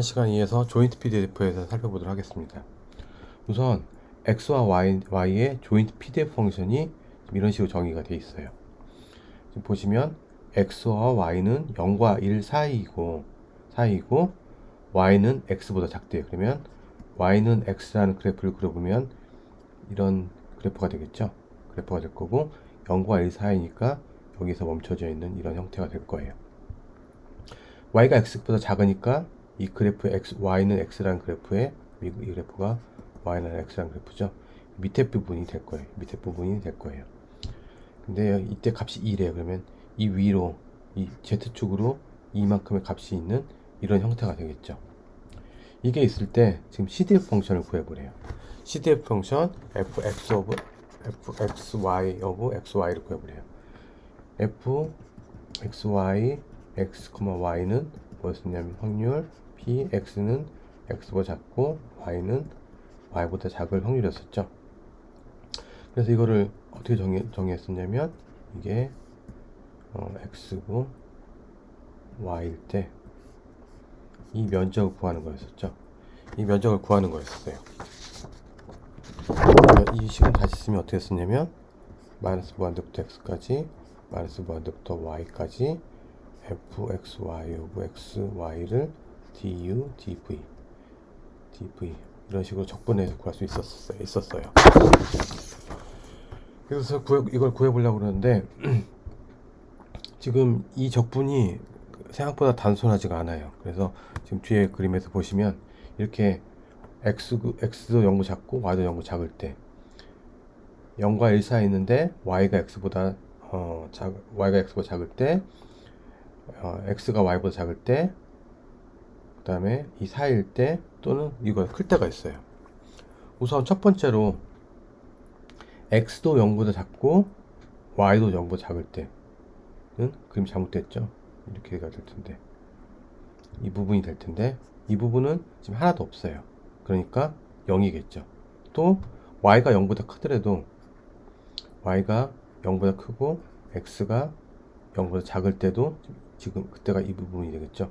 시간 2에서 조인트 PDF에서 살펴보도록 하겠습니다. 우선 x와 y의 조인트 PDF 펑션이 이런 식으로 정의가 되어 있어요. 지금 보시면 x와 y는 0과 1 사이이고 y는 x보다 작대요. 그러면 y는 x라는 그래프를 그려보면 이런 그래프가 되겠죠. 그래프가 될 거고 0과 1 사이니까 여기서 멈춰져 있는 이런 형태가 될 거예요. y가 x보다 작으니까 이 그래프의 y는 x라는 그래프에 이 그래프가 y는 x라는 그래프죠. 밑에 부분이 될 거예요. 밑에 부분이 될 거예요. 근데 이때 값이 2래요. 그러면 이 위로 이 z축으로 이만큼의 값이 있는 이런 형태가 되겠죠. 이게 있을 때 지금 CDF 펑션을 구해보래요. CDF 펑션 fxy of xy를 구해보래요. fxy x, y는 무엇이냐면 확률 p, x는 x보다 작고 y는 y보다 작을 확률이었었죠. 그래서 이거를 어떻게 정의했었냐면 이게 x고 y일 때 이 면적을 구하는 거였었죠. 이 면적을 구하는 거였어요. 이 식은 다시 쓰면 어떻게 쓰냐면 마이너스 무한대부터 x까지 마이너스 무한대부터 y까지 fxy of xy를 du dv 이런 식으로 적분해서 구할 수 있었어요. 그래서 이걸 구해보려고 그러는데 지금 이 적분이 생각보다 단순하지가 않아요. 그래서 지금 뒤에 그림에서 보시면 이렇게 x도 0보 작고 y도 0보 작을 때 0과 1 사이 있는데 y가 x보다 작을 때 x가 y보다 작을 때 그 다음에 이 사이일 때 또는 이거 클 때가 있어요. 우선 첫 번째로 x도 0보다 작고 y도 0보다 작을 때는 그림 잘못됐죠. 이렇게가 될 텐데 이 부분이 될 텐데 이 부분은 지금 하나도 없어요. 그러니까 0이겠죠. 또 y가 0보다 크더라도 y가 0보다 크고 x가 0보다 작을 때도 지금 그때가 이 부분이 되겠죠.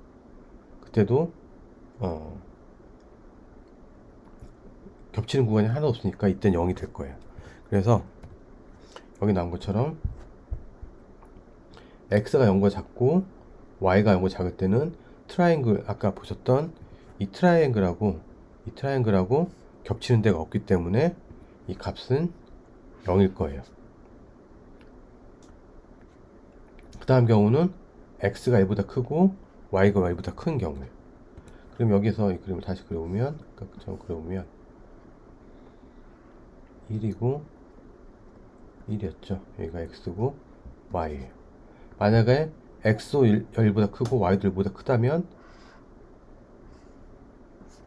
그때도 겹치는 구간이 하나도 없으니까 이때는 0이 될 거예요. 그래서 여기 나온 것처럼 x가 0보다 작고 y가 0보다 작을 때는 트라이앵글 아까 보셨던 이 트라이앵글하고 겹치는 데가 없기 때문에 이 값은 0일 거예요. 그 다음 경우는 x가 1보다 크고 y가 y보다 큰 경우에요. 그럼 여기서 이 그림을 다시 그려보면 1이고 1이었죠. 여기가 x고 y예요. 만약에 x도 1보다 크고 y도 1보다 크다면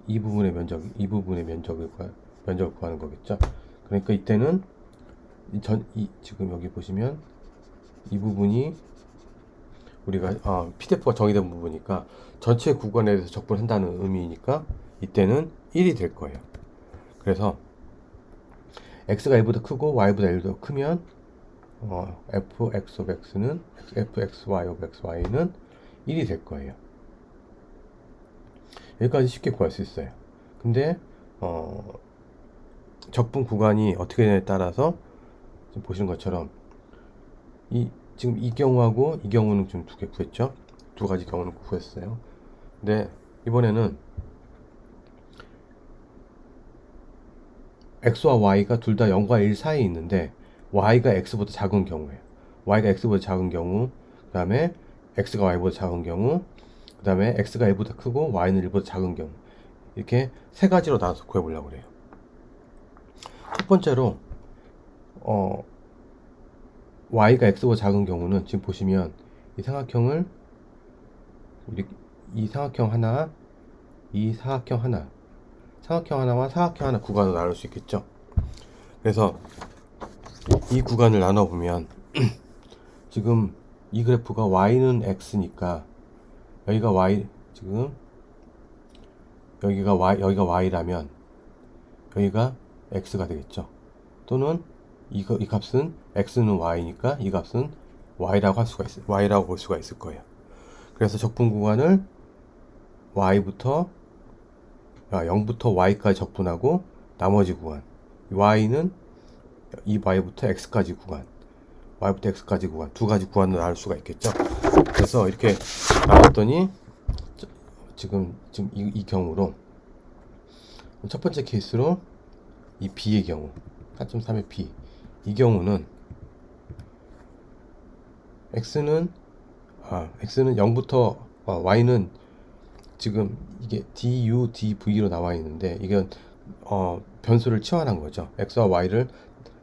이 부분의 면적을 구하는 거겠죠. 그러니까 이때는 지금 여기 보시면 이 부분이 우리가 PDF가 정의된 부분이니까 전체 구간에 대해서 적분한다는 의미니까 이때는 1이 될 거예요. 그래서 x가 1보다 크고 y보다 1보다 크면 fx of x는 fxy of xy는 1이 될 거예요. 여기까지 쉽게 구할 수 있어요. 근데 적분 구간이 어떻게 되냐에 따라서 지금 보시는 것처럼 지금 이 경우하고 이 경우는 좀 두 개 구했죠. 두 가지 경우는 구했어요. 근데 이번에는 x와 y가 둘 다 0과 1 사이에 있는데 y가 x보다 작은 경우예요. y가 x보다 작은 경우, 그 다음에 x가 y보다 작은 경우, 그 다음에 x가 1보다 크고 y는 1보다 작은 경우, 이렇게 세 가지로 나눠서 구해보려고 그래요. 첫 번째로 y가 x보다 작은 경우는 지금 보시면 이 삼각형을 이 삼각형 하나, 이 사각형 하나, 삼각형 하나와 사각형 하나 구간으로 나눌 수 있겠죠. 그래서 이 구간을 나눠보면 지금 이 그래프가 y는 x니까 여기가 y, 지금 여기가 y라면 여기가 x가 되겠죠. 또는 이 값은 x는 y니까 이 값은 y라고 볼 수가 있을 거예요. 그래서 적분 구간을 y부터 0부터 y까지 적분하고 나머지 구간, y는 이 y부터 x까지 구간, y부터 x까지 구간, 두 가지 구간으로 나눌 수가 있겠죠. 그래서 이렇게 나눴더니 지금 이 경우로 첫 번째 케이스로 이 b의 경우 4.3의 b, 이 경우는 x는 0부터 y는 지금 이게 du, dv로 나와 있는데 이건 변수를 치환한 거죠. x와 y를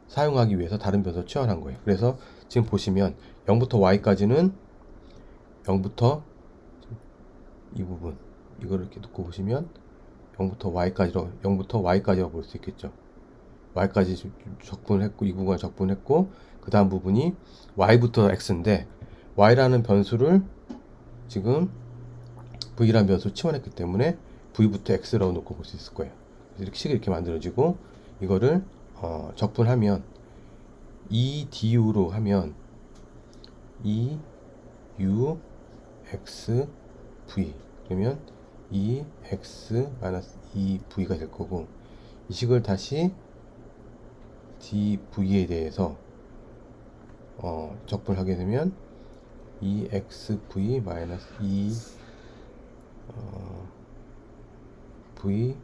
사용하기 위해서 다른 변수를 치환한 거예요. 그래서 지금 보시면 0부터 y까지는 0부터 이 부분 이거를 이렇게 놓고 보시면 0부터 y까지라고 볼 수 있겠죠. y까지 적분했고 이 구간 적분했고 그 다음 부분이 y부터 x인데 y라는 변수를 지금 v라는 변수를 치환했기 때문에 v부터 x라고 놓고 볼 수 있을 거예요. 그래서 이렇게 식이 이렇게 만들어지고 이거를 적분하면 2du로 하면 2u x v 그러면 2x 2v가 될 거고 이 식을 다시 dv에 대해서 적분하게 되면 2xv 2v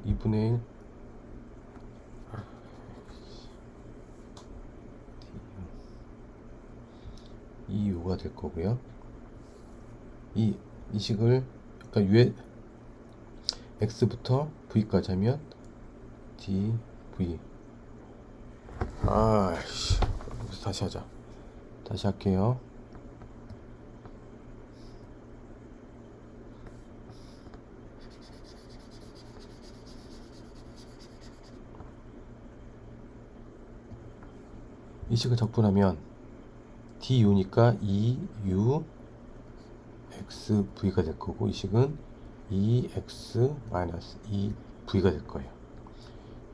2분의 1 2u가 될 거고요. 이 식을 그러니까 위에 x부터 v까지 하면 dv 다시 하자. 다시 할게요. 이 식을 적분하면 du니까 2u xv가 될 거고 이 식은 2x 2v가 될 거예요.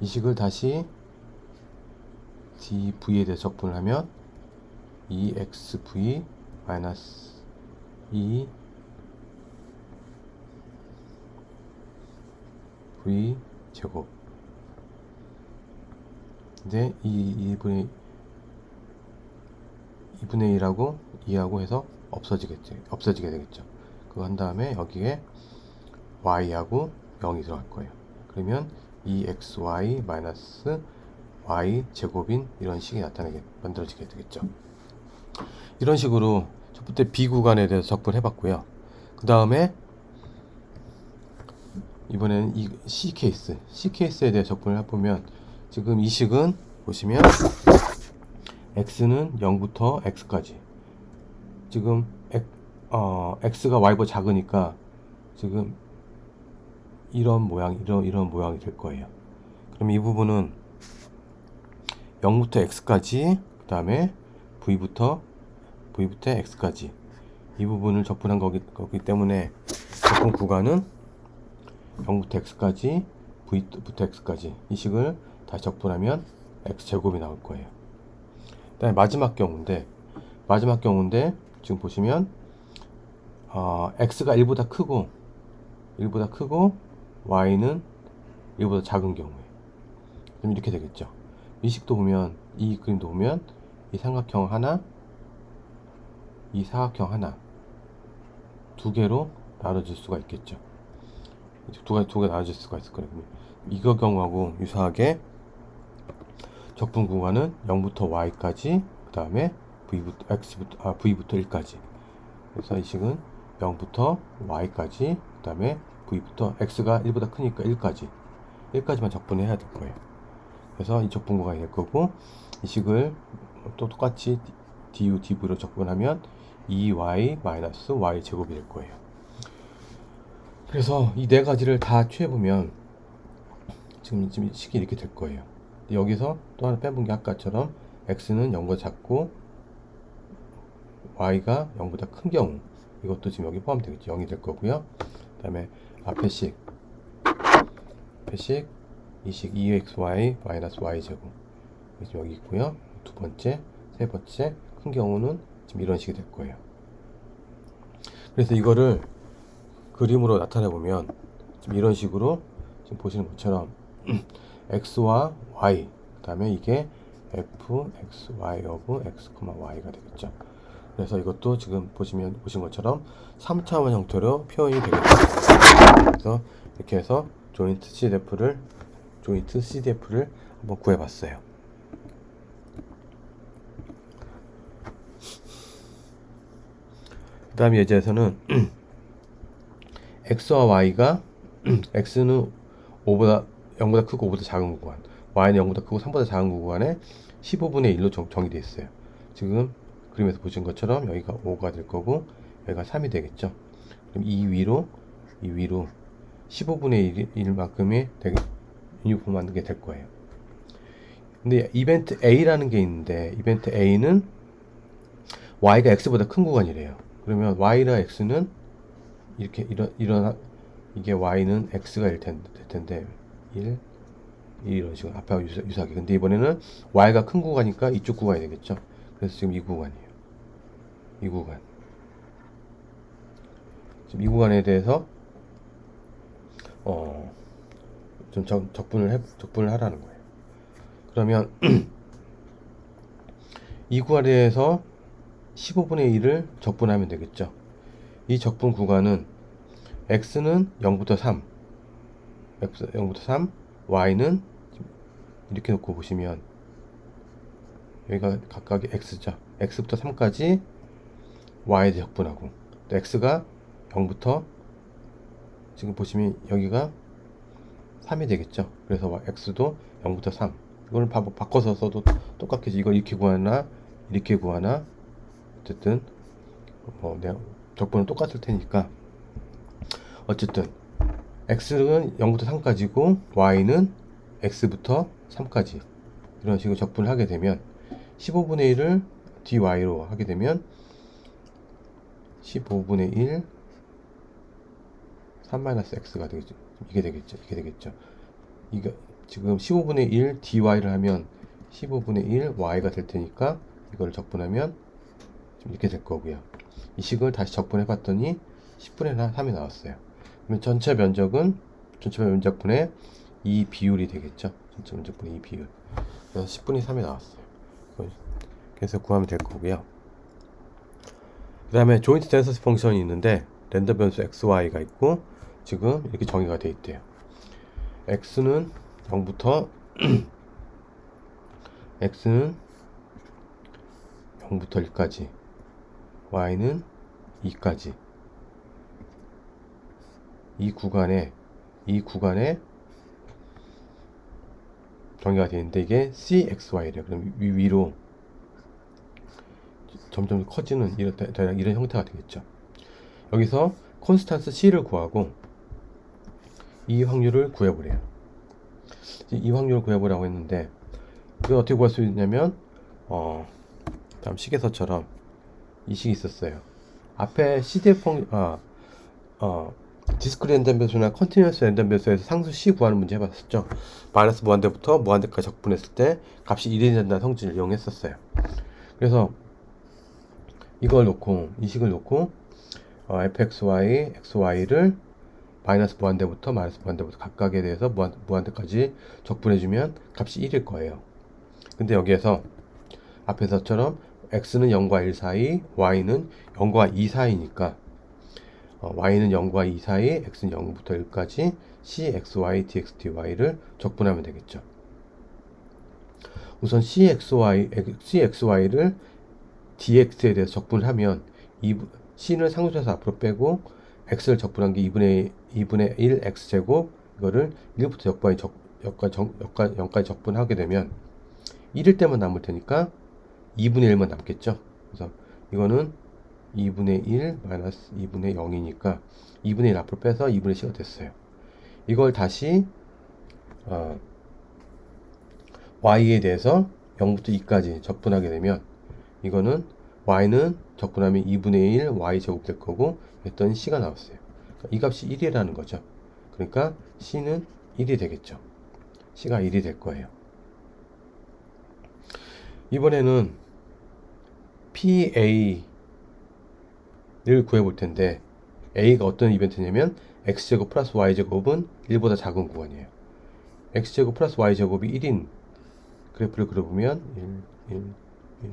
이 식을 다시 dv에 대해 적분을 하면 2xv 2v 제곱 근데 2분의 1하고 2하고 해서 없어지게 되겠죠. 그거 한 다음에 여기에 y하고 0이 들어갈 거예요. 그러면 2xy y 제곱인 이런 식이 만들어지게 되겠죠. 이런 식으로 첫 번째 b 구간에 대해서 적분해 봤고요. 그 다음에 이번에는 이 c 케이스에 대해 적분을 해보면 지금 이 식은 보시면 x는 0부터 x까지 지금 x가 y보다 작으니까 지금 이런 모양이 될 거예요. 그럼 이 부분은 0부터 x까지 그 다음에 v부터 x까지 이 부분을 적분한 거기 때문에 적분 구간은 0부터 x까지 v부터 x까지 이 식을 다시 적분하면 x제곱이 나올 거예요. 그 다음에 마지막 경우인데 지금 보시면 x가 1보다 크고 y는 1보다 작은 경우에 그럼 이렇게 되겠죠. 이 식도 보면 이 그림도 보면 이 삼각형 하나 이 사각형 하나 두 개로 나눠질 수가 있겠죠. 두 개 나눠질 수가 있을 거예요. 이거 경우하고 유사하게 적분 구간은 0부터 y까지 그 다음에 v부터 1까지 그래서 이 식은 0부터 y까지 그 다음에 v부터 x가 1보다 크니까 1까지만 적분해야 될 거예요. 그래서 이 적분 구간이 될 거고 이 식을 또 똑같이 du, dv로 적분하면 2y y 제곱이 될 거예요. 그래서 이 네 가지를 다 취해보면 지금 식이 이렇게 될 거예요. 여기서 또 하나 빼본 게 아까처럼 x는 0보다 작고 y가 0보다 큰 경우 이것도 지금 여기 포함되겠죠. 0이 될 거고요. 그 다음에 앞에 식 이 식 2xy y 제곱 지금 여기 있고요. 두 번째, 세 번째 큰 경우는 지금 지금 이런 식이 될 거예요. 그래서 이거를 그림으로 나타내 보면 지금 이런 식으로 지금 보시는 것처럼 x와 y, 그 다음에 이게 f, x, y of x, y가 되겠죠. 그래서 이것도 지금 보신 것처럼 3차원 형태로 표현이 되겠죠. 그래서 이렇게 해서 조인트 CDF를 한번 구해봤어요. 그 다음 예제에서는 x와 y가 x는 0보다 크고 5보다 작은 구간, y는 0보다 크고 3보다 작은 구간에 15분의 1로 정의되어 있어요. 지금 그림에서 보신 것처럼 여기가 5가 될 거고 여기가 3이 되겠죠. 그럼 이 위로 15분의 1만큼의 유니폼 만들게 될 거예요. 근데 이벤트 A라는 게 있는데 이벤트 A는 y가 x보다 큰 구간이래요. 그러면 y랑 x는 이렇게 이게 y는 x가 될 텐데 1 이런 식으로 앞에 유사하게. 근데 이번에는 y가 큰 구간이니까 이쪽 구간이 되겠죠. 그래서 지금 이 구간이에요. 이 구간. 지금 이 구간에 대해서 좀 적분을 하라는 거예요. 그러면 이 구간에 대해서 15분의 1을 적분하면 되겠죠. 이 적분 구간은 x는 0부터 3, y는 이렇게 놓고 보시면 여기가 각각의 x죠. x부터 3까지 y에 적분하고 또 x가 0부터 지금 보시면 여기가 3이 되겠죠. 그래서 x도 0부터 3. 이걸 바꿔서 써도 똑같겠지. 이걸 이렇게 구하나 이렇게 구하나 어쨌든 내가 적분은 똑같을 테니까 어쨌든 x는 0부터 3까지고 y는 x부터 3까지 이런 식으로 적분을 하게 되면 15분의 1을 dy로 하게 되면 15분의 1 3-x가 되겠죠. 이게 되겠죠. 이거 지금 15분의 1 dy를 하면 15분의 1 y가 될 테니까 이걸 적분하면 이렇게 될 거고요. 이 식을 다시 적분해 봤더니 10분의 3이 나왔어요. 그러면 전체 면적분의 이 비율이 되겠죠. 전체 면적분의 이 비율. 그래서 10분의 3이 나왔어요. 그래서 구하면 될 거고요. 그 다음에 조인트 덴서시 펑션이 있는데 랜덤 변수 xy가 있고 지금 이렇게 정의가 되어 있대요. x는 0부터 x는 0부터 1까지 y는 2까지 이 구간에 정의가 되어 있는데 이게 cxy래요. 그럼 위로 점점 커지는 이런 형태가 되겠죠. 여기서 콘스탄스 c를 구하고 이 확률을 구해보래요. 이 확률을 구해보라고 했는데 이걸 어떻게 구할 수 있냐면 다음 식에서처럼 이 식이 있었어요. 앞에 CDF 디스크릿 랜덤 변수나 컨티뉴어스 랜덤 변수에서 상수 C 구하는 문제 해봤었죠. 마이너스 무한대부터 무한대까지 적분했을 때 값이 1이 된다는 성질을 이용했었어요. 그래서 이걸 놓고 이 식을 놓고 fxy, xy를 마이너스 무한대부터 각각에 대해서 무한대까지 적분해주면 값이 1일 거예요. 근데 여기에서 앞에서처럼 x는 0과 1 사이, y는 0과 2 사이니까 y는 0과 2 사이, x는 0부터 1까지 cxy, dx, dy를 적분하면 되겠죠. 우선 cxy를 dx에 대해서 적분을 하면 c는 상수에서 앞으로 빼고 x를 적분한 게 2분의 1 x제곱 이거를 1부터 0까지 적분하게 되면 1일 때만 남을 테니까 2분의 1만 남겠죠. 그래서 이거는 2분의 1 마이너스 2분의 0이니까 2분의 1 앞으로 빼서 2분의 C가 됐어요. 이걸 다시 y에 대해서 0부터 2까지 적분하게 되면 이거는 y는 적분하면 2분의 1 y 제곱 될 거고 했더니 C가 나왔어요. 이 값이 1이라는 거죠. 그러니까 C는 1이 되겠죠. C가 1이 될 거예요. 이번에는 PA를 구해 볼 텐데, A가 어떤 이벤트냐면 X제곱 플러스 Y제곱은 1보다 작은 구간이에요. X제곱 플러스 Y제곱이 1인 그래프를 그려보면 1, 1, 1,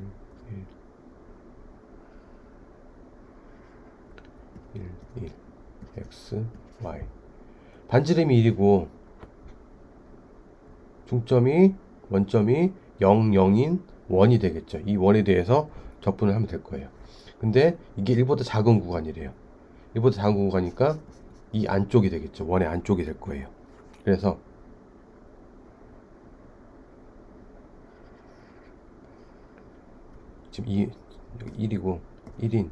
1, 1, X, Y. 반지름이 1이고 중점이 원점이 0, 0인 원이 되겠죠. 이 원에 대해서 적분을 하면 될 거예요. 근데 이게 1보다 작은 구간이래요. 1보다 작은 구간이니까 이 안쪽이 되겠죠. 원의 안쪽이 될 거예요. 그래서 지금 이 1이고 1인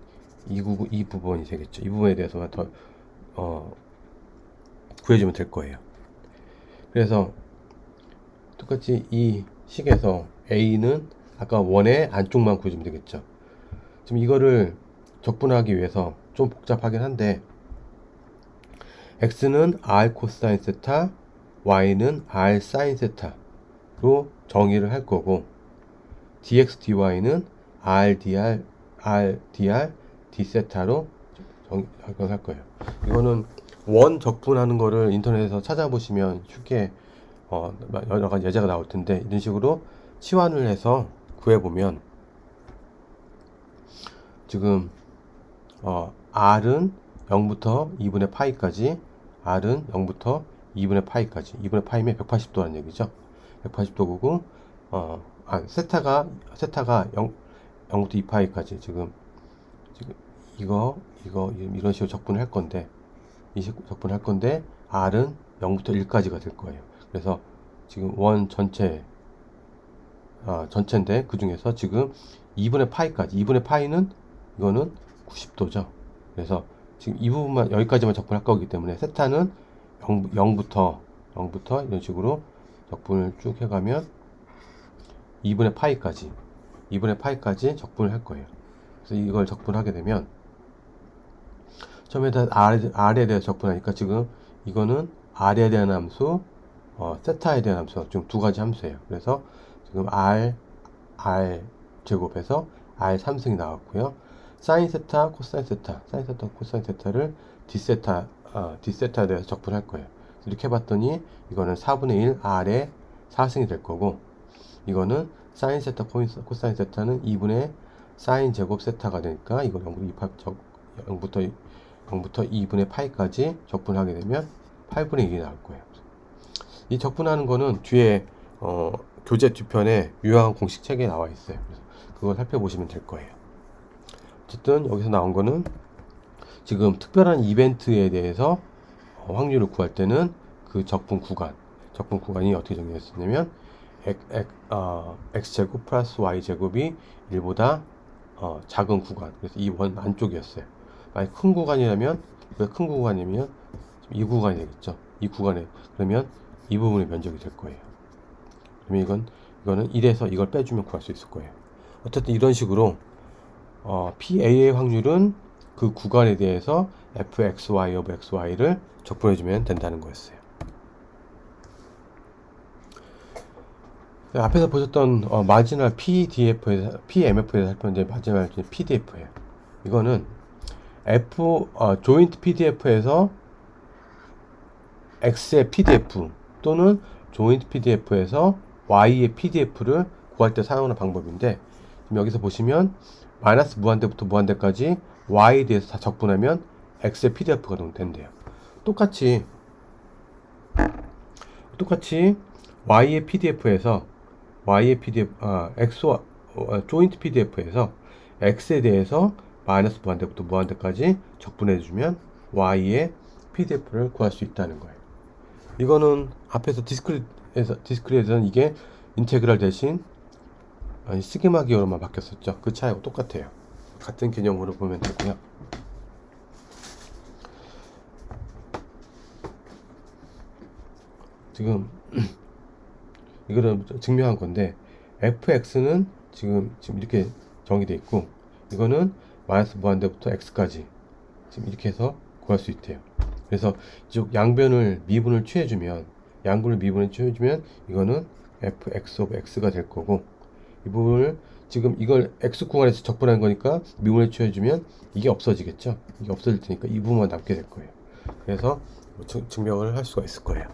이 부분이 되겠죠. 이 부분에 대해서만 더 구해주면 될 거예요. 그래서 똑같이 이 식에서 A는 아까 원의 안쪽만 구해주면 되겠죠. 지금 이거를 적분하기 위해서 좀 복잡하긴 한데, X는 R 코사인 세타, Y는 R 사인 세타로 정의를 할 거고, dx, dy는 R dr d 세타로 할 거예요. 이거는 원 적분하는 거를 인터넷에서 찾아보시면 쉽게 여러 가지 예제가 나올 텐데, 이런 식으로 치환을 해서 구해보면 지금 R은 0부터 2분의 파이까지, R은 0부터 2분의 파이까지, 2분의 파이면 180도라는 얘기죠. 180도고 세타가 0부터 2파이까지 지금 이거 이런 식으로 적분을 할 건데, 적분을 할 건데 R은 0부터 1까지가 될 거예요. 그래서 지금 원 전체인데 그 중에서 지금 2분의 파이까지, 2분의 파이는 이거는 90도죠. 그래서 지금 이 부분만 여기까지만 적분할 거기 때문에 세타는 0부터 이런 식으로 적분을 쭉 해가면 2분의 파이까지 적분을 할 거예요. 그래서 이걸 적분하게 되면 처음에다 R에 대해서 적분하니까 지금 이거는 R에 대한 함수, 세타에 대한 함수, 지금 두 가지 함수예요. 그래서 지금 R 제곱에서 R 3승이 나왔고요. 사인 세타, 코사인 세타를 D세타에 대해서 적분할 거예요. 이렇게 해봤더니 이거는 4분의 1 R의 4승이 될 거고, 이거는 사인 세타, 코사인 세타는 2분의 사인 제곱 세타가 되니까 이걸 0부터 2분의 파이까지 적분하게 되면 8분의 1이 나올 거예요. 이 적분하는 거는 뒤에 교재 뒤편에 유효한 공식 책에 나와 있어요. 그래서 그걸 살펴보시면 될 거예요. 어쨌든 여기서 나온 거는 지금 특별한 이벤트에 대해서 확률을 구할 때는 그 적분 구간이 어떻게 정리됐었냐면 x제곱 플러스 y제곱이 1보다 작은 구간, 그래서 이 원 안쪽이었어요. 만약 큰 구간이라면 이 구간이 되겠죠. 이 구간에 그러면 이 부분의 면적이 될 거예요. 그러면 이거는 1에서 이걸 빼주면 구할 수 있을 거예요. 어쨌든 이런 식으로 PA의 확률은 그 구간에 대해서 fxy of xy를 적분해주면 된다는 거였어요. 앞에서 보셨던 마지막 PMF에서 살펴본 마지막 PDF예요. 이거는 조인트 PDF에서 X의 PDF 또는 조인트 PDF에서 Y의 PDF를 구할 때 사용하는 방법인데, 지금 여기서 보시면 마이너스 무한대부터 무한대까지 Y에 대해서 다 적분하면 X의 PDF가 된대요. 똑같이 Y의 PDF에서 조인트 PDF에서 X에 대해서 마이너스 무한대부터 무한대까지 적분해주면 Y의 PDF를 구할 수 있다는 거예요. 이거는 앞에서 디스크릿에서는 이게 인테그랄 대신 시그마 기호로만 바뀌었었죠. 그 차이하고 똑같아요. 같은 개념으로 보면 되고요. 지금 이거는 증명한 건데, fx는 지금 이렇게 정의되어 있고, 이거는 마이너스 무한대부터 x까지 지금 이렇게 해서 구할 수 있대요. 그래서 이쪽 양변을 미분을 취해주면 이거는 fx of x가 될 거고, 이 부분을 지금 이걸 x 구간에서 적분한 거니까 미분을 취해주면 이게 없어지겠죠. 이게 없어질 테니까 이 부분만 남게 될 거예요. 그래서 증명을 할 수가 있을 거예요.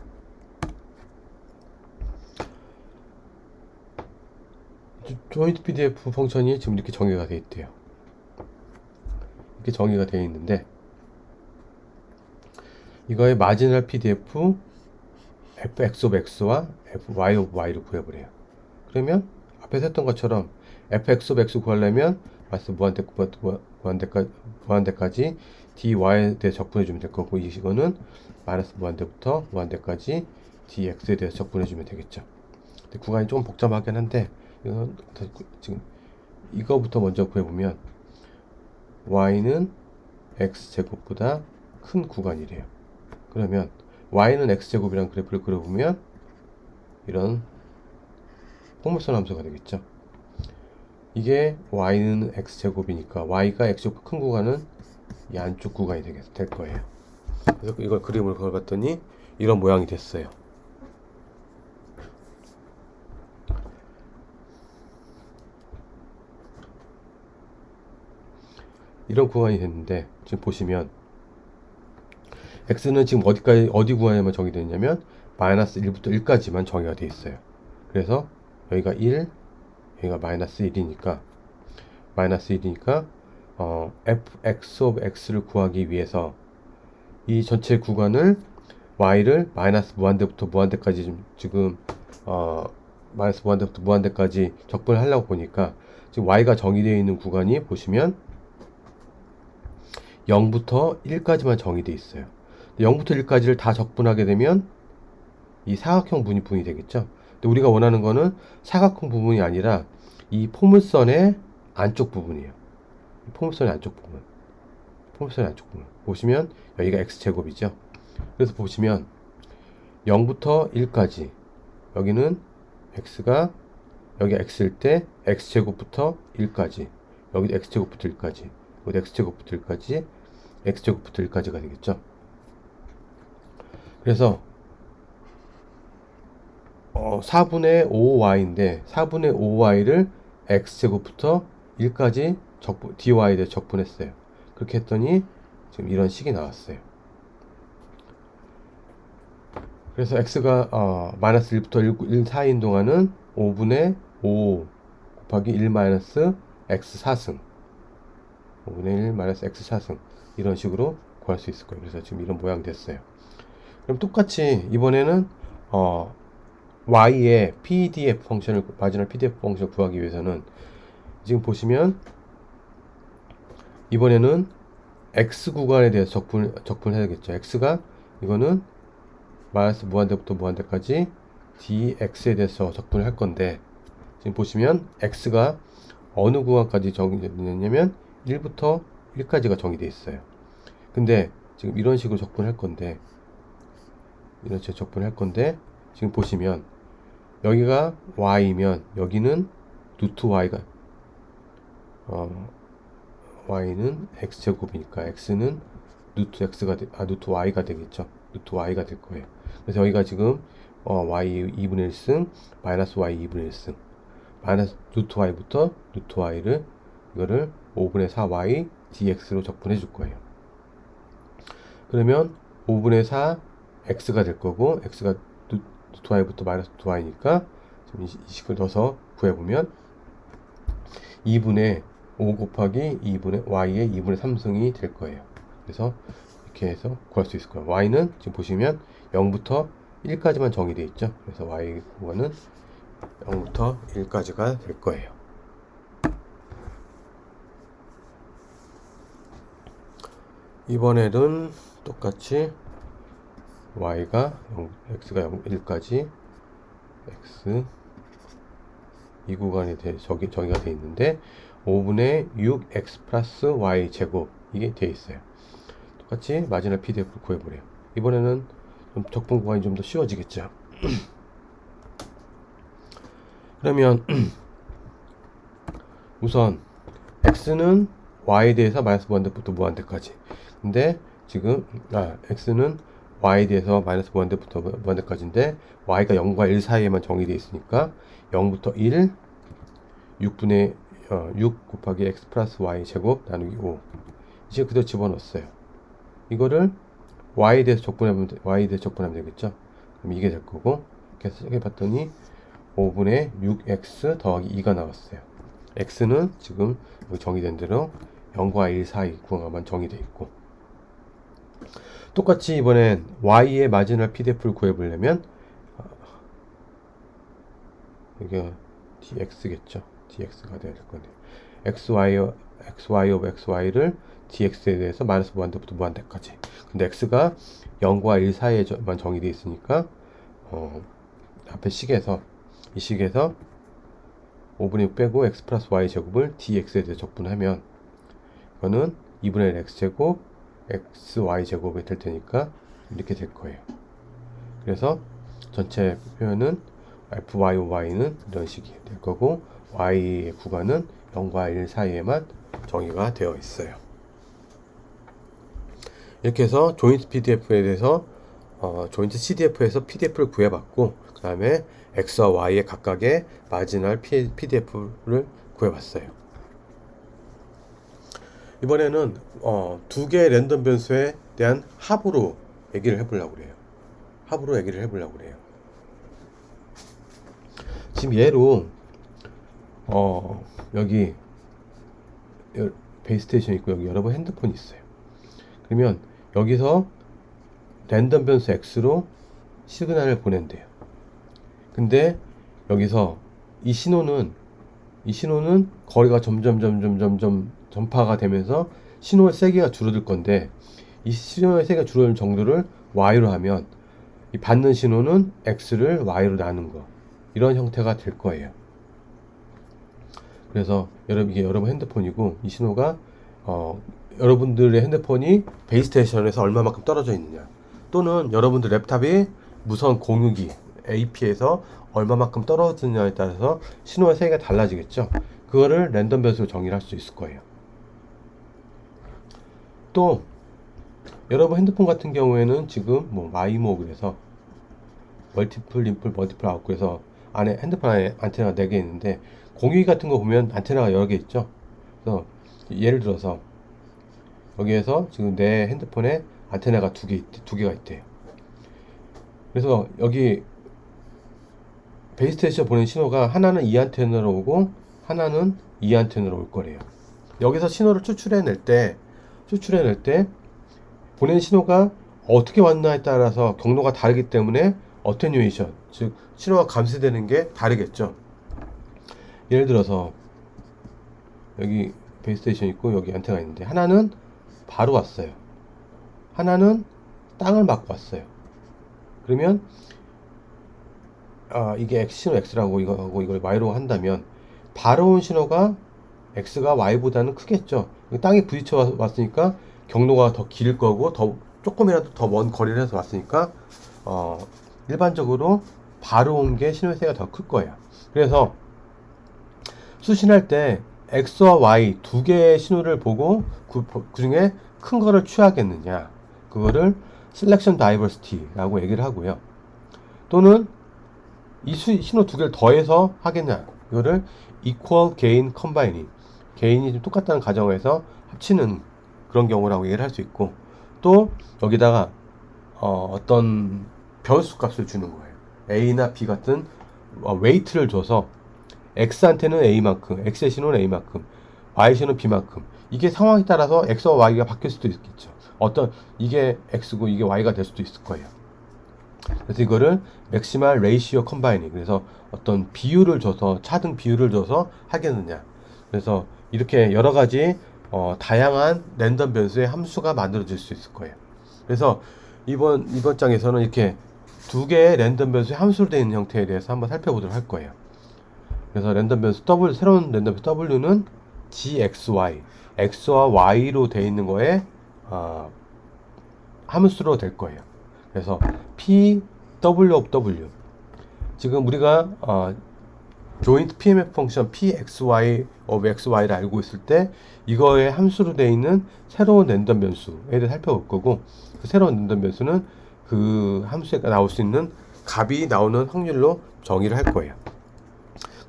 조인트 PDF 펑션이 지금 이렇게 정의가 되어 있대요. 이렇게 정의가 되어 있는데 이거의 마지널 PDF fx of x와 fy of y를 구해보래요. 그러면 앞에서 했던 것처럼 fx of x 구하려면 마이너스 무한대까지 dy에 대해서 적분해주면 될 거고, 이거는 마이너스 무한대부터 무한대까지 dx에 대해서 적분해주면 되겠죠. 근데 구간이 조금 복잡하긴 한데 이건 지금 이거부터 먼저 구해보면 y는 x제곱보다 큰 구간이래요. 그러면 y는 x제곱이라는 그래프를 그려보면 이런 포물선 함수가 되겠죠. 이게 y는 x제곱이니까 y가 x제곱 큰 구간은 이 안쪽 구간이 될 거예요. 그래서 이걸 그림을 그려봤더니 이런 모양이 됐어요. 이런 구간이 됐는데 지금 보시면 x는 지금 어디 구간에만 정의되냐면 마이너스 1부터 1까지만 정의가 되어 있어요. 그래서 여기가 1, 여기가 마이너스 1이니까 fx of x를 구하기 위해서 이 전체 구간을 y를 마이너스 무한대부터 무한대까지 지금 마이너스 무한대부터 무한대까지 적분을 하려고 보니까 지금 y가 정의되어 있는 구간이 보시면 0부터 1까지만 정의되어 있어요. 0부터 1까지를 다 적분하게 되면 이 사각형 부분이 되겠죠. 근데 우리가 원하는 거는 사각형 부분이 아니라 이 포물선의 안쪽 부분이에요. 포물선의 안쪽 부분. 보시면 여기가 x제곱이죠. 그래서 보시면 0부터 1까지 여기는 여기가 x일 때 x제곱부터 1까지, 여기도 x제곱부터 1까지, 여기도 x제곱부터 1까지, x제곱부터 1까지가 되겠죠. 그래서 4분의 5y인데 4분의 5y를 x제곱부터 1까지 dy에 대해 적분했어요. 그렇게 했더니 지금 이런 식이 나왔어요. 그래서 x가 마이너스 1부터 1 사이인 동안은 5분의 5 곱하기 1 마이너스 x 4승 5분의 1 마이너스 x 4승 이런 식으로 구할 수 있을 거예요. 그래서 지금 이런 모양 됐어요. 그럼 똑같이 이번에는 y의 PDF 펑션을, 마지널 PDF 펑션을 구하기 위해서는 지금 보시면 이번에는 x 구간에 대해서 적분해야겠죠. x가 이거는 마이너스 무한대부터 무한대까지 dx에 대해서 적분을 할 건데 지금 보시면 x가 어느 구간까지 정의되냐면 1부터 1까지가 정의되어 있어요. 근데 지금 이런 식으로 적분할 건데 지금 보시면 여기가 y면 여기는 루트 y가 y는 x제곱이니까 x는 루트 y가 되겠죠. 루트 y가 될 거예요. 그래서 여기가 지금 y 2분의 1승 마이너스 y 2분의 1승 마이너스 루트 y부터 루트 y를 이거를 5분의 4y dx로 적분해 줄 거예요. 그러면 5분의 4 x가 될 거고 x가 루트 y부터 마이너스 루트 y니까 지금 이 식을 넣어서 구해보면 2분의 5 곱하기 2분의 y의 2분의 3승이 될 거예요. 그래서 이렇게 해서 구할 수 있을 거예요. y는 지금 보시면 0부터 1까지만 정의되어 있죠. 그래서 y 구간은 0부터 1까지가 될 거예요. 이번에는 똑같이 y가 x가 1까지 x 이 구간에 대해 정의가 되어 있는데 5분의 6x 플러스 y 제곱 이게 되어 있어요. 똑같이 마지막 PDF를 구해보래요. 이번에는 좀 적분 구간이 좀 더 쉬워지겠죠. 그러면 우선 x는 y에 대해서 마이너스 무한대부터 무한대까지. 근데 지금 x는 y에 대해서 마이너스 무한대부터 무한대까지인데 y가 0과 1 사이에만 정의되어 있으니까 0부터 1, 6분의 6 곱하기 x 플러스 y 제곱 나누기 5 이제 그대로 집어넣었어요. 이거를 y에 대해서 적분하면 되겠죠. 그럼 이게 될 거고, 이렇게 해봤더니 5분의 6x 더하기 2가 나왔어요. x는 지금 여기 정의된 대로 0과 1 사이 구간만 정의되어 있고, 똑같이 이번엔 y의 마지노랄 PDF를 구해보려면 이게 dx겠죠. dx가 돼야 될 건데, xy of xy를 dx에 대해서 마이너스 무한대부터 무한대까지. 근데 x가 0과 1 사이에만 정의되어 있으니까 앞에 식에서, 이 식에서 5분의 6 빼고 x 플러스 y 제곱을 dx에 대해 적분하면 이거는 2분의 1 x제곱 xy 제곱이 될 테니까 이렇게 될 거예요. 그래서 전체 표현은 fy of y는 이런 식이 될 거고, y의 구간은 0과 1 사이에만 정의가 되어 있어요. 이렇게 해서 조인트 PDF에 대해서 조인트 CDF에서 PDF를 구해봤고, 그 다음에 X와 Y의 각각의 마지노랄 PDF를 구해봤어요. 이번에는 두 개의 랜덤 변수에 대한 합으로 얘기를 해보려고 그래요. 지금 예로 여기 베이스테이션 있고 여기 여러분 핸드폰이 있어요. 그러면 여기서 랜덤 변수 x로 시그널을 보낸대요. 근데 여기서 이 신호는 거리가 점점 전파가 되면서 신호의 세기가 줄어들 건데, 이 신호의 세기가 줄어들 정도를 y로 하면 이 받는 신호는 x를 y로 나눈 거, 이런 형태가 될 거예요. 그래서 이게 여러분 핸드폰이고, 이 신호가 여러분들의 핸드폰이 베이스테이션에서 얼마만큼 떨어져 있느냐, 또는 여러분들 랩탑이 무선 공유기 AP에서 얼마만큼 떨어지느냐에 따라서 신호의 세기가 달라지겠죠. 그거를 랜덤 변수로 정의를 할 수 있을 거예요. 또 여러분 핸드폰 같은 경우에는 지금 마이모, 그래서 멀티플 인풋 멀티플 아웃, 그래서 안에 핸드폰 안에 안테나가 4개 있는데, 공유기 같은 거 보면 안테나가 여러 개 있죠. 그래서 예를 들어서 여기에서 지금 내 핸드폰에 안테나가 두 개가 있대요. 그래서 여기 베이스테이션 보낸 신호가 하나는 이 안테나로 오고 하나는 이 안테나로 올 거래요. 여기서 신호를 추출해낼 때 보낸 신호가 어떻게 왔나에 따라서 경로가 다르기 때문에 어테뉴에이션, 즉 신호가 감쇄되는 게 다르겠죠. 예를 들어서 여기 베이스테이션 있고 여기 안테나가 있는데, 하나는 바로 왔어요. 하나는 땅을 맞고 왔어요. 그러면 이게 신호 X라고 이거하고 이걸 Y로 한다면, 바로 온 신호가 X가 Y보다는 크겠죠. 땅에 부딪혀 왔으니까 경로가 더 길 거고, 조금이라도 더 먼 거리를 해서 왔으니까 일반적으로 바로 온 게 신호의 세기가 더 클 거예요. 그래서 수신할 때 X와 Y 두 개의 신호를 보고 그 중에 큰 거를 취하겠느냐, 그거를 Selection Diversity라고 얘기를 하고요. 또는 이 신호 두 개를 더해서 하겠냐, 이거를 Equal Gain Combining, 게인이 좀 똑같다는 가정에서 합치는 그런 경우라고 얘기를 할 수 있고, 또 여기다가 어떤 변수 값을 주는 거예요. A나 B 같은 웨이트를 줘서 X한테는 A만큼, X의 신호는 A만큼, Y 신호는 B만큼, 이게 상황에 따라서 X와 Y가 바뀔 수도 있겠죠. 이게 X고 이게 Y가 될 수도 있을 거예요. 그래서 이거를 맥시멀 레이시오 컴바이닝, 그래서 어떤 비율을 줘서, 차등 비율을 줘서 하겠느냐. 그래서 이렇게 여러 가지 다양한 랜덤 변수의 함수가 만들어질 수 있을 거예요. 그래서 이번 장에서는 이렇게 두 개의 랜덤 변수의 함수로 되어 있는 형태에 대해서 한번 살펴보도록 할 거예요. 그래서 랜덤 변수 새로운 랜덤 변수 W는 GXY, X와 Y로 되어 있는 거에 함수로 될 거예요. 그래서 PW of W, 지금 우리가 joint PMF 펑션 PXY of XY를 알고 있을 때, 이거의 함수로 되어 있는 새로운 랜덤 변수에 대해 살펴볼 거고, 그 새로운 랜덤 변수는 그 함수에 나올 수 있는 값이 나오는 확률로 정의를 할 거예요.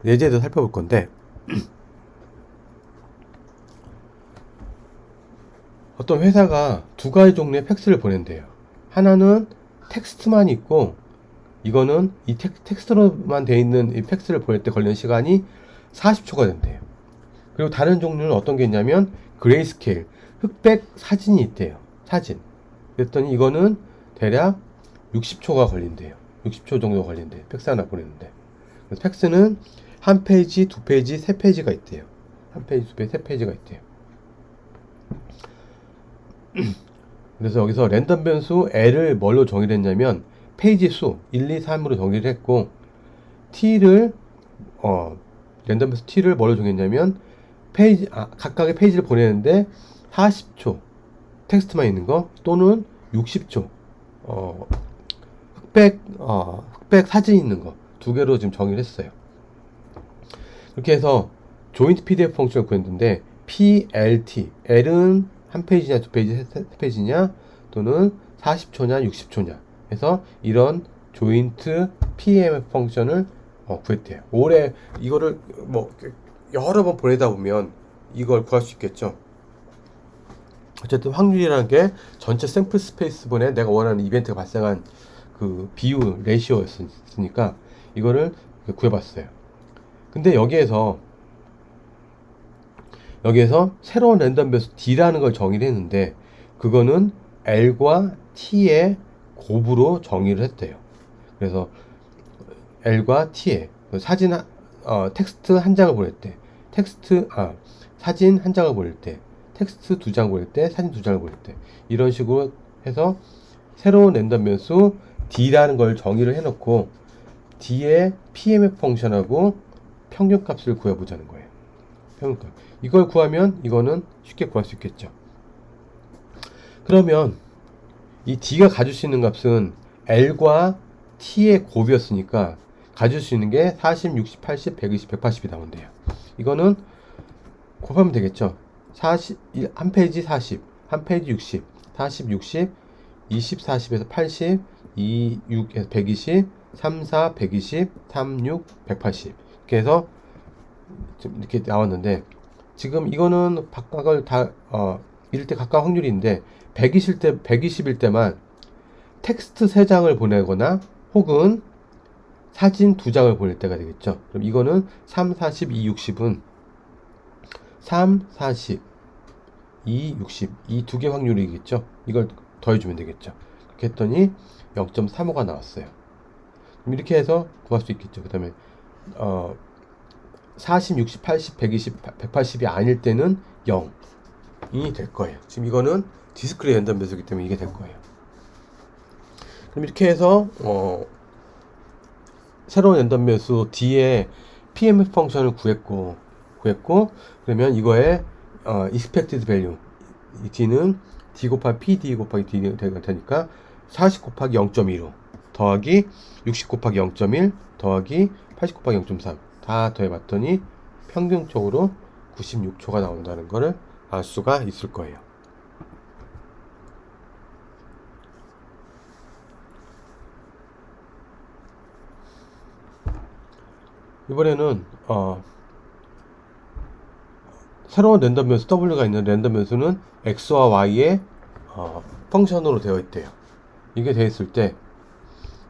예제도 살펴볼 건데, 어떤 회사가 두 가지 종류의 팩스를 보낸대요. 하나는 텍스트만 있고, 이거는 이 텍스트로만 돼 있는 이 팩스를 보낼 때 걸리는 시간이 40초가 된대요. 그리고 다른 종류는 어떤 게 있냐면 그레이스케일, 흑백 사진이 있대요. 사진. 그랬더니 이거는 대략 60초가 걸린대요. 60초 정도 걸린대요. 팩스 하나 보내는데. 그래서 팩스는 한 페이지, 두 페이지, 세 페이지가 있대요. 한 페이지, 두 페이지, 세 페이지가 있대요. 그래서 여기서 랜덤 변수 L을 뭘로 정의를 했냐면 페이지 수 1, 2, 3으로 정의를 했고, T를 랜덤 변수 T를 뭘로 정했냐면 각각의 페이지를 보내는데 40초 텍스트만 있는 거 또는 60초 흑백 사진 있는 거 두 개로 지금 정의를 했어요. 이렇게 해서 조인트 PDF 펑션을 구했는데 PLT, L은 한 페이지냐 두 페이지 세 페이지냐 또는 40초냐 60초냐 해서 이런 조인트 PMF 펑션을 구했대요. 올해 이거를 뭐 여러 번 보내다 보면 이걸 구할 수 있겠죠. 어쨌든 확률이라는 게 전체 샘플 스페이스 분에 내가 원하는 이벤트가 발생한 그 비율 레이시오였으니까 이거를 구해봤어요. 근데 여기에서 새로운 랜덤 변수 D라는 걸 정의를 했는데 그거는 L과 T의 곱으로 정의를 했대요. 그래서 L과 T의 사진 텍스트 한 장을 보낼 때 사진 한 장을 보낼 때 텍스트 두 장 보낼 때 사진 두 장을 보낼 때 이런 식으로 해서 새로운 랜덤 변수 D라는 걸 정의를 해놓고 D의 PMF 펑션하고 평균값을 구해보자는 거예요. 평균값. 이걸 구하면 이거는 쉽게 구할 수 있겠죠. 그러면 이 D가 가질 수 있는 값은 L과 T의 곱이었으니까 가질 수 있는 게 40, 60, 80, 120, 180이 나온대요. 이거는 곱하면 되겠죠. 40, 한 페이지 40, 한 페이지 60, 40, 60, 20, 40에서 80, 2, 6에서 120, 3, 4, 120, 3, 6, 180 이렇게 해서 이렇게 나왔는데 지금 이거는 각각을 다 이럴 때 각각 확률인데 120일 때만 텍스트 3장을 보내거나 혹은 사진 2장을 보낼 때가 되겠죠. 그럼 이거는 3, 40, 2, 60은 3, 40, 2, 60 이 두 개 확률이겠죠. 이걸 더해주면 되겠죠. 그렇게 했더니 0.35가 나왔어요. 그럼 이렇게 해서 구할 수 있겠죠. 그 다음에 40, 60, 80, 120, 180이 아닐 때는 0이 될 거예요. 지금 이거는 디스크리 랜덤 변수이기 때문에 이게 될 거예요. 그럼 이렇게 해서 새로운 랜덤 변수 D의 PMF 펑션을 구했고 그러면 이거의 expected value 이 D는 D 곱하기 PD 곱하기 D 되니까 40 곱하기 0.15 더하기 60 곱하기 0.1 더하기 80 곱하기 0.3 다 더해봤더니 평균적으로 96초가 나온다는 것을 알 수가 있을 거예요. 이번에는 새로운 랜덤 변수 W가 있는 랜덤 변수는 X와 Y의 펑션으로 되어 있대요. 이게 되어 있을 때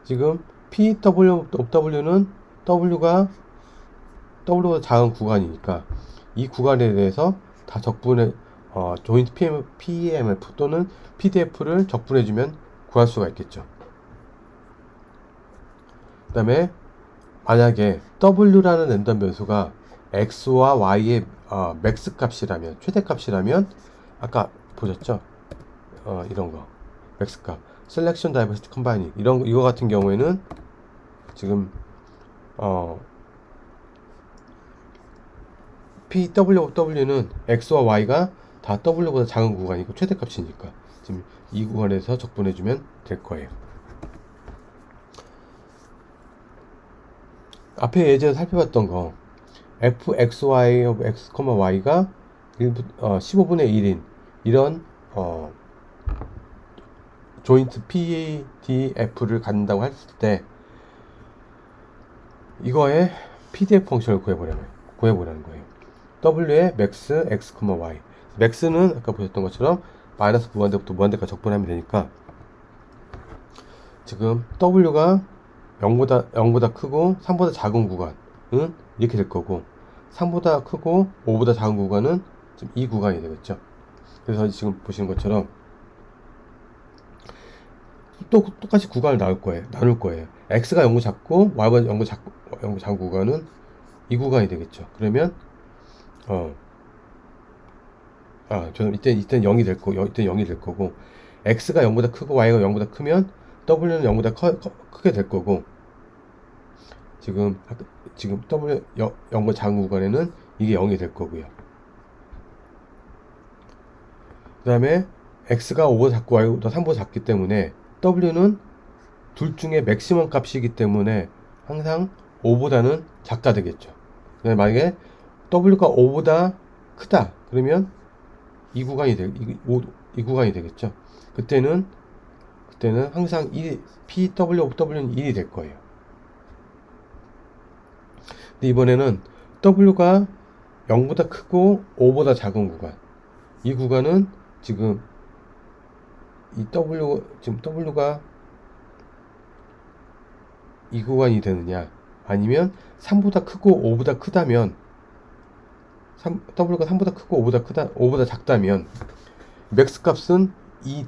지금 PW는 W가 작은 구간이니까 이 구간에 대해서 다 적분해 조인트 PMF 또는 PDF를 적분해주면 구할 수가 있겠죠. 그 다음에 만약에 W라는 랜덤 변수가 X와 Y의 맥스 값이라면 최대 값이라면 아까 보셨죠? 이런 거 맥스 값 셀렉션 다이버시티 컴바이닝 이거 같은 경우에는 지금 PW는 X와 Y가 다 W보다 작은 구간이고 최대값이니까 지금 이 구간에서 적분해주면 될 거예요. 앞에 예전에 살펴봤던 거 fxy of x, y가 15분의 1인 이런 조인트 PDF를 갖는다고 했을 때 이거의 PDF 펑션을 구해보라는 거예요. W의 max, x, y max는 아까 보셨던 것처럼 마이너스 무한대부터 무한대까지 적분하면 되니까 지금 W가 0보다 크고 3보다 작은 구간은 이렇게 될 거고 3보다 크고 5보다 작은 구간은 지금 이 구간이 되겠죠. 그래서 지금 보시는 것처럼 똑같이 구간을 나눌 거예요. x가 0보 작고 y가 0보 작은 구간은 이 구간이 되겠죠. 그러면 저는 이때 0이 될 거고 이때 0이 될 거고 x가 0보다 크고 y가 0보다 크면 w는 0보다 크게 될 거고 지금 w 0보다 작은 구간에는 이게 0이 될 거고요. 그 다음에 x가 5보다 작고 y보다 3보다 작기 때문에 w는 둘 중에 맥시멈 값이기 때문에 항상 5보다는 작다 되겠죠. 만약에 w가 5보다 크다 그러면 이 구간이 되겠죠. 그때는 항상 PW of W는 1이 될 거예요. 근데 이번에는 W가 0보다 크고 5보다 작은 구간. 이 구간은 지금 W가 이 구간이 되느냐 아니면 3보다 크고 5보다 크다면 W가 3보다 크고 5보다 작다면 맥스 값은 이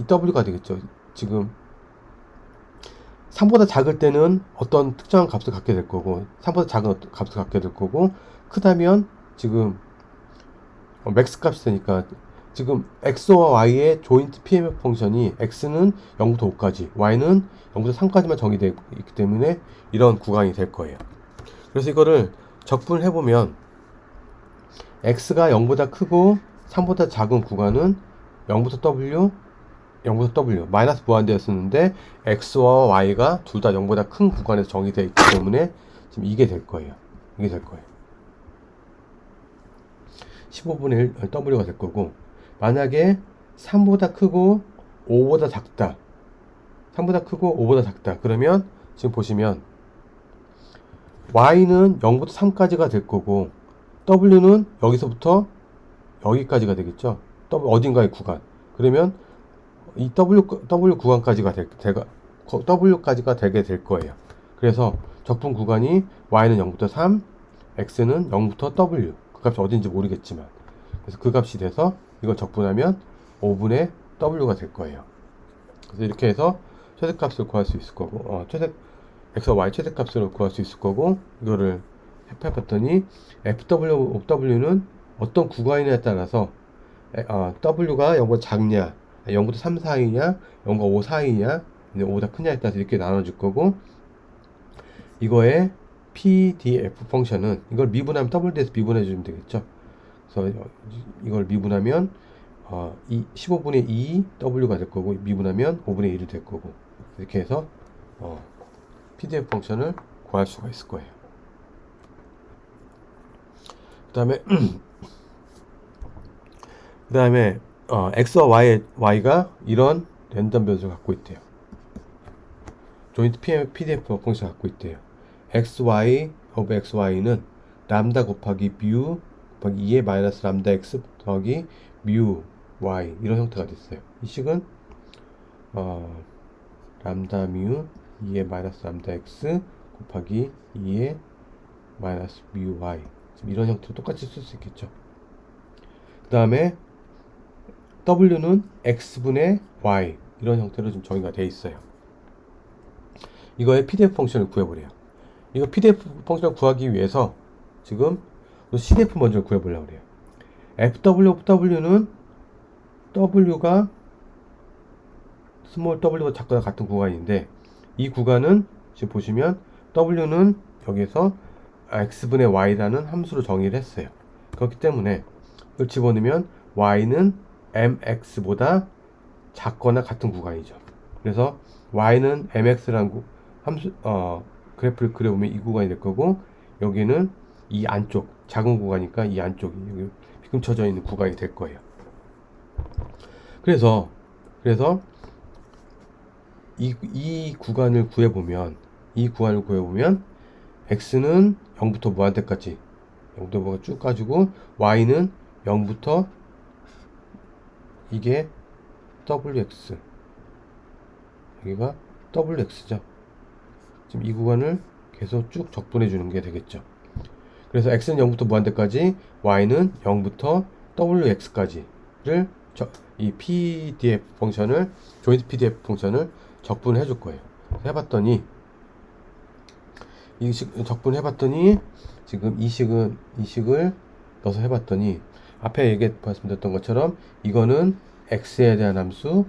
W가 되겠죠. 지금 3보다 작을 때는 어떤 특정한 값을 갖게 될 거고 3보다 작은 어떤 값을 갖게 될 거고 크다면 지금 맥스 값이 되니까 지금 x와 y의 조인트 PMF 펑션이 x는 0부터 5까지 y는 0부터 3까지만 정의되어 있기 때문에 이런 구간이 될 거예요. 그래서 이거를 적분을 해보면 x가 0보다 크고 3보다 작은 구간은 0부터 w 마이너스 무한대였었는데 x와 y가 둘 다 0보다 큰 구간에서 정의되어 있기 때문에 지금 이게 될 거예요. 15분의 1 w가 될 거고 만약에 3보다 크고 5보다 작다 3보다 크고 5보다 작다 그러면 지금 보시면 y는 0부터 3까지가 될 거고 w는 여기서부터 여기까지가 되겠죠. 어딘가의 구간. 그러면 이 w 구간까지가 w까지가 되게 될 거예요. 그래서 적분 구간이 y는 0부터 3, x는 0부터 w. 그 값이 어딘지 모르겠지만. 그래서 그 값이 돼서 이걸 적분하면 5분의 w가 될 거예요. 그래서 이렇게 해서 최대값을 구할 수 있을 거고, x와 y 최대값을 구할 수 있을 거고, 이거를 해봤더니 FW는 어떤 구간이냐에 따라서 W가 0보다 작냐 0부터 3 사이냐 0과 5 사이냐 5보다 크냐에 따라서 이렇게 나눠줄 거고 이거의 PDF 펑션은 이걸 미분하면 WD에서 미분해 주면 되겠죠. 그래서 이걸 미분하면 15분의 2 W가 될 거고 미분하면 5분의 1이 될 거고 이렇게 해서 PDF 펑션을 구할 수가 있을 거예요. 그 다음에 x와 y가 이런 랜덤 변수를 갖고 있대요. 조인트 PDF 펑션을 갖고 있대요. xy of xy는 람다 곱하기 뮤 곱하기 2의 마이너스 람다 x 더하기 뮤 y 이런 형태가 됐어요. 이 식은 람다 뮤 2의 마이너스 람다 x 곱하기 2의 마이너스 뮤 y 이런 형태로 똑같이 쓸 수 있겠죠. 그 다음에 w는 x분의 y 이런 형태로 좀 정의가 되어 있어요. 이거의 PDF 펑션을 구해보래요. 이거 PDF 펑션을 구하기 위해서 지금 CDF 먼저 구해보려고 그래요. FW는 w가 스몰 w가 작거나 같은 구간인데 이 구간은 지금 보시면 w는 여기서 x분의 y라는 함수로 정의를 했어요. 그렇기 때문에 이걸 집어넣으면 y는 mx보다 작거나 같은 구간이죠. 그래서 y는 mx라는 함수 그래프를 그려보면 이 구간이 될 거고 여기는 이 안쪽 작은 구간이니까 이 안쪽이 여기 비금쳐져 있는 구간이 될 거예요. 그래서 이 구간을 구해보면 x는 0부터 무한대까지 0부터 쭉 가지고 y는 0부터 이게 WX, 여기가 WX죠. 지금 이 구간을 계속 쭉 적분해 주는 게 되겠죠. 그래서 x는 0부터 무한대까지, y는 0부터 wx까지를 이 pdf 펑션을, 조인트 pdf 펑션을 적분해 줄 거예요. 해봤더니 적분해봤더니 지금 이 식을 넣어서 해봤더니 앞에 말씀드렸던 것처럼 이거는 x에 대한 함수,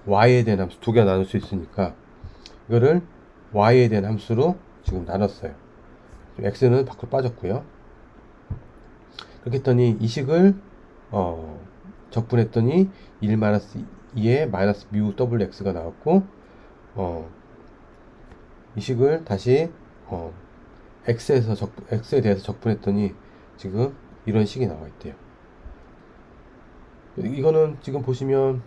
y에 대한 함수 두 개 나눌 수 있으니까 이거를 y에 대한 함수로 지금 나눴어요. x는 밖으로 빠졌고요. 그렇게 했더니 이 식을 적분했더니 1-2에 마이너스 뮤 wx가 나왔고, 이 식을 다시 x에 대해서 적분했더니 지금 이런 식이 나와 있대요. 이거는 지금 보시면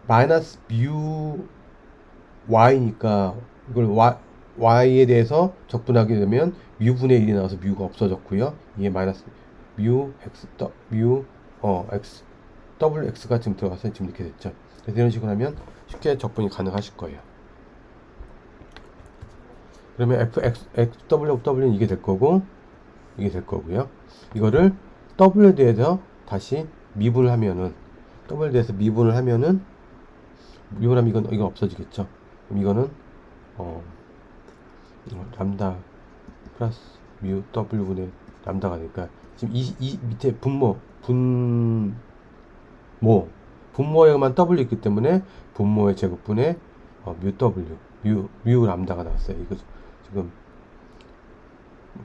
마이너스 뮤 y니까 이걸 y에 대해서 적분하게 되면 뮤분의 1이 나와서 뮤가 없어졌고요. 이게 마이너스 뮤 x x wx가 지금 들어가서 지금 이렇게 됐죠. 그래서 이런 식으로 하면 쉽게 적분이 가능하실 거예요. 그러면 w는 이게 될 거고, 이게 될 거고요. 이거를 w에 대해서 다시 미분을 하면은, w에 대해서 미분을 하면은, 미분하면 이건 없어지겠죠. 그럼 이거는 람다 플러스 뮤 w분의 람다가 되니까, 지금 이 밑에 분모에만 w 있기 때문에 분모의 제곱분의 뮤 람다가 나왔어요. 이거 지금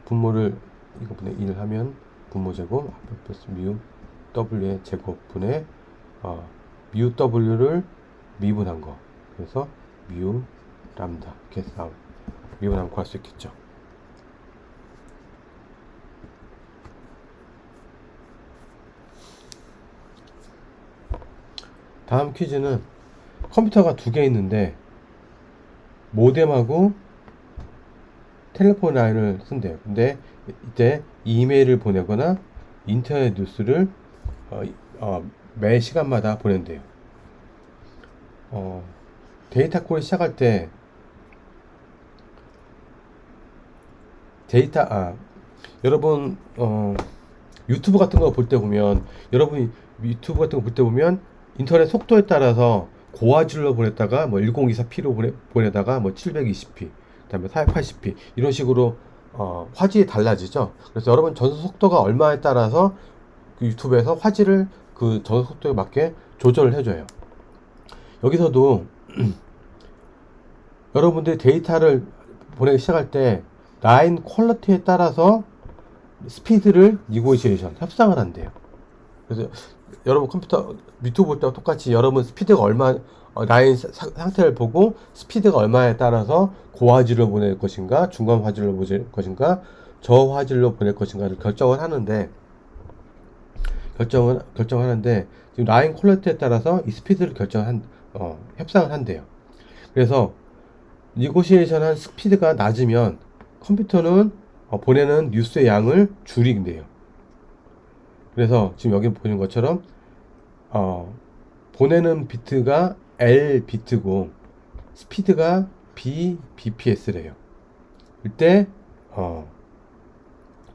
분모를 이거분의 1 하면 분모 제곱 플러스 뮤 w의 제곱분의 뮤 w를 미분한 거, 그래서 뮤 람다 이렇게 해서 미분하면 구할 수 있겠죠. 다음 퀴즈는 컴퓨터가 두 개 있는데 모뎀하고 텔레폰 라인을 쓴대요. 근데 이때 이메일을 보내거나 인터넷 뉴스를 매 시간마다 보낸대요. 데이터 콜이 시작할 때 여러분 유튜브 같은 거 볼 때 보면, 여러분이 유튜브 같은 거 볼 때 보면 인터넷 속도에 따라서 고화질로 보냈다가 뭐 1024p로 보내다가 뭐 720p, 그다음에 480p 이런 식으로 화질이 달라지죠. 그래서 여러분 전송 속도가 얼마에 따라서 그 유튜브에서 화질을 그 전송 속도에 맞게 조절을 해줘요. 여기서도 여러분들이 데이터를 보내기 시작할 때 라인 퀄리티에 따라서 스피드를 니고시에이션 협상을 한대요. 그래서 여러분 컴퓨터 유튜브 볼 때와 똑같이 여러분 스피드가 얼마, 라인 상태를 보고 스피드가 얼마에 따라서 고화질로 보낼 것인가, 중간 화질로 보낼 것인가, 저화질로 보낼 것인가를 결정을 하는데 지금 라인 퀄리티에 따라서 이 스피드를 협상을 한대요. 그래서 니고시에이션 한 스피드가 낮으면 컴퓨터는 보내는 뉴스의 양을 줄이는데요. 그래서 지금 여기 보는 것처럼 보내는 비트가 L 비트고 스피드가 B bps래요. 이때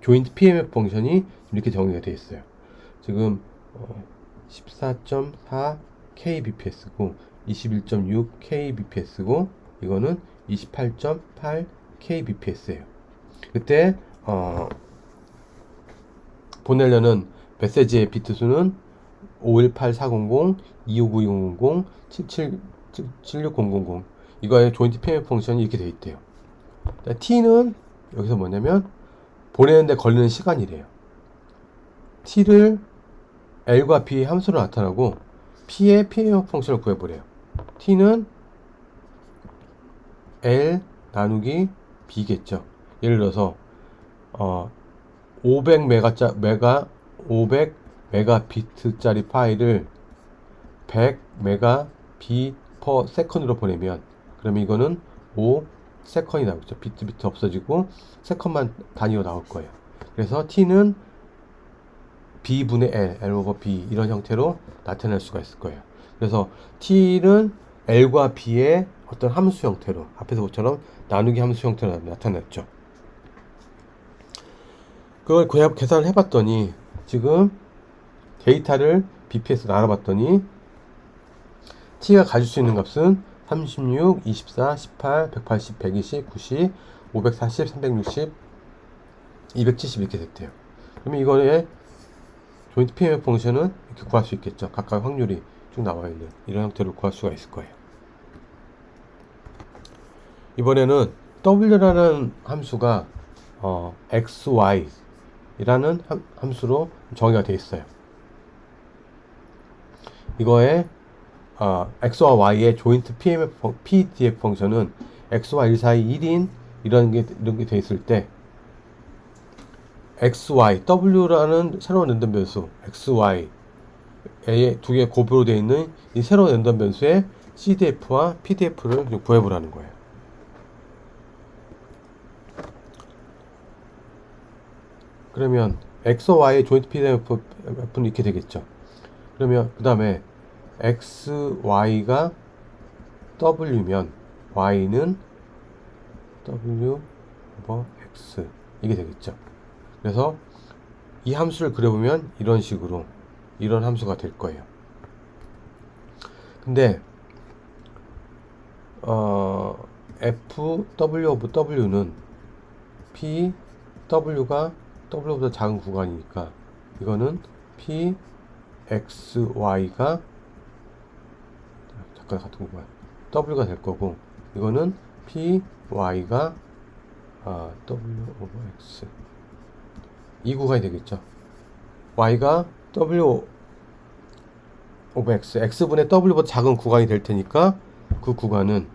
조인트 PMF 펑션이 이렇게 정의가 되어 있어요. 지금 14.4 kbps고 21.6 kbps고 이거는 28.8 kbps예요. 그때 보내려는 메시지의 비트 수는 518400, 259200, 76000. 이거의 조인트 PMF 펑션이 이렇게 되어 있대요. T는 여기서 뭐냐면 보내는데 걸리는 시간이래요. T를 L과 B 함수로 나타나고 P의 PMF 펑션을 구해보래요. T는 L 나누기 B겠죠. 예를 들어서 500메가비트짜리 파일을 100메가bps로 보내면, 그러면 이거는 5세컨이 나오겠죠. 비트 없어지고 세컨만 단위로 나올 거예요. 그래서 T는 B분의 L, L 오버 B 이런 형태로 나타낼 수가 있을 거예요. 그래서 T는 L과 B의 어떤 함수 형태로 앞에서 것처럼 나누기 함수 형태로 나타냈죠. 그걸 계산을 해봤더니 지금 데이터를 BP에서 나눠봤더니 T가 가질 수 있는 값은 36, 24, 18, 180, 120, 90, 540, 360, 270 이렇게 됐대요. 그러면 이거의 조인트 PMF 펑션은 이렇게 구할 수 있겠죠. 각각 확률이 쭉 나와 있는 이런 형태로 구할 수가 있을 거예요. 이번에는 W라는 함수가 XY라는 함수로 정의가 되어 있어요. 이거의 X와 Y의 조인트 PDF 펑션은 X와 1 사이 1인 이런 게 되어 있을 때 XY, W라는 새로운 랜덤 변수 XY 의 두 개 곱으로 되어 있는 이 새로운 랜덤 변수의 CDF와 PDF를 구해보라는 거예요. 그러면 X와 Y의 조인트 PDF는 이렇게 되겠죠. 그러면 그 다음에 XY가 W면 Y는 W 오버 X 이게 되겠죠. 그래서 이 함수를 그려보면 이런 식으로 이런 함수가 될 거예요. 근데 F W 오브 W는 P W가 W보다 작은 구간이니까 이거는 P X Y가 잠깐 같은 구간 W가 될 거고 이거는 P Y가 W 오버 X 이 구간이 되겠죠. Y가 W 오버 X, X분의 W보다 작은 구간이 될 테니까 그 구간은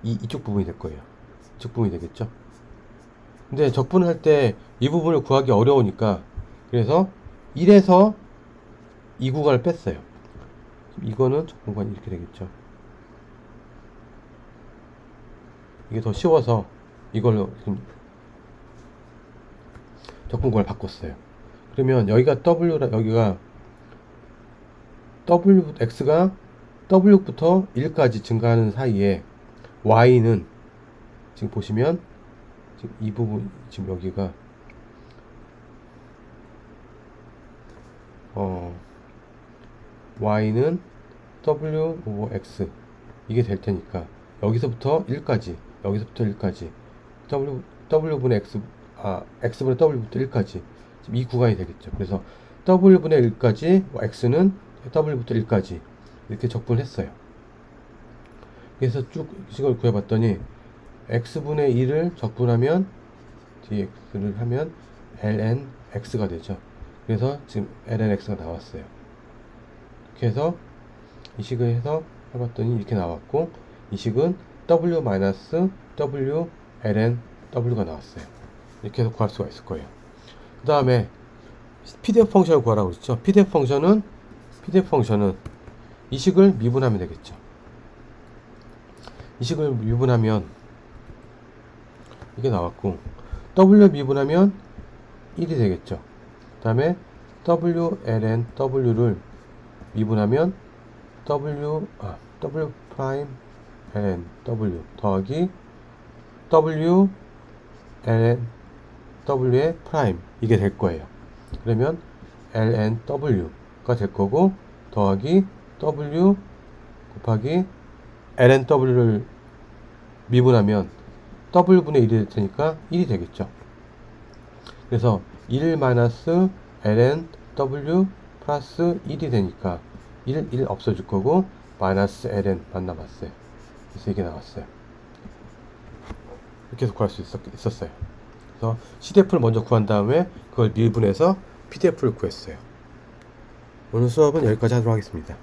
이쪽 부분이 될 거예요. 이쪽 부분이 되겠죠. 근데 적분할 때 이 부분을 구하기 어려우니까 그래서 1에서 이 구간을 뺐어요. 이거는 적분관이 이렇게 되겠죠. 이게 더 쉬워서 이걸로 지금 적분관을 바꿨어요. 그러면 여기가 여기가 X가 W부터 1까지 증가하는 사이에 Y는 지금 보시면 지금 이 부분 지금 여기가 Y는 W 오버 X 이게 될 테니까 여기서부터 1까지 W분의 X X분의 W부터 1까지 지금 이 구간이 되겠죠. 그래서 W분의 1까지 X는 W부터 1까지 이렇게 적분했어요. 그래서 쭉 이걸 구해봤더니 X분의 1을 적분하면 dx를 하면 ln x가 되죠. 그래서 지금 ln x가 나왔어요. 이렇게 해서 이 식을 해서 해봤더니 이렇게 나왔고 이 식은 w w ln w가 나왔어요. 이렇게 해서 구할 수가 있을 거예요. 그 다음에 PDF 펑션을 구하라고 했죠. PDF 펑션은 이 식을 미분하면 되겠죠. 이 식을 미분하면 이게 나왔고 W 미분하면 1이 되겠죠. 그 다음에 W ln W를 미분하면 W 프라임 ln W 더하기 W ln W의 프라임 이게 될 거예요. 그러면 ln W가 될 거고 더하기 W 곱하기 ln W를 미분하면 W분의 1이 될 테니까 1이 되겠죠. 그래서 1 마이너스 ln W 플러스 1이 되니까 1 없어질 거고 마이너스 ln 만 남았어요. 그래서 이게 나왔어요. 이렇게 해서 구할 수 있었어요. 그래서 CDF를 먼저 구한 다음에 그걸 미분해서 PDF를 구했어요. 오늘 수업은 여기까지 하도록 하겠습니다.